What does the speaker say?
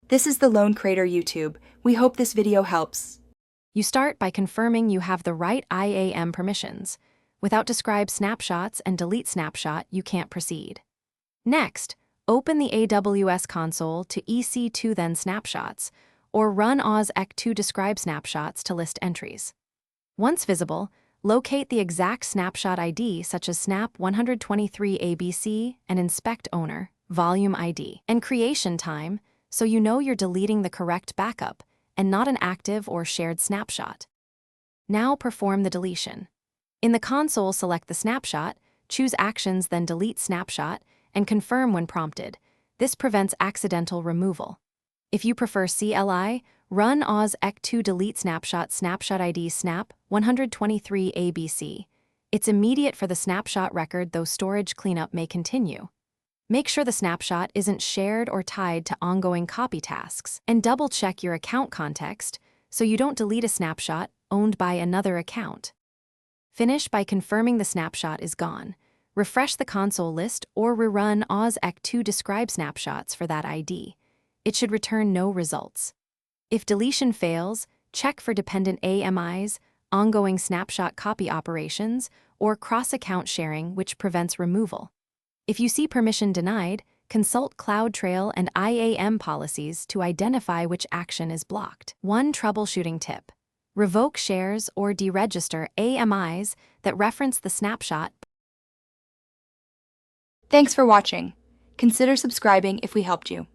This is the Lone Crater YouTube. We hope this video helps. You start by confirming you have the right IAM permissions. Without describe snapshots and delete snapshot, you can't proceed. Next, open the AWS console to EC2 then snapshots, or run ec2 describe snapshots to list entries. Once visible, locate the exact snapshot ID such as snap 123ABC and inspect owner, volume ID, and creation time so you know you're deleting the correct backup and not an active or shared snapshot. Now perform the deletion. In the console, select the snapshot, choose Actions, then Delete Snapshot, and confirm when prompted. This prevents accidental removal. If you prefer CLI, run ec2 delete snapshot ID snap 123ABC. It's immediate for the snapshot record, though storage cleanup may continue. Make sure the snapshot isn't shared or tied to ongoing copy tasks, and double-check your account context so you don't delete a snapshot owned by another account. Finish by confirming the snapshot is gone. Refresh the console list or rerun ec2 describe snapshots for that ID. It should return no results. If deletion fails, check for dependent AMIs, ongoing snapshot copy operations, or cross-account sharing, which prevents removal. If you see permission denied, consult CloudTrail and IAM policies to identify which action is blocked. One troubleshooting tip: revoke shares or deregister AMIs that reference the snapshot. Thanks for watching. Consider subscribing if we helped you.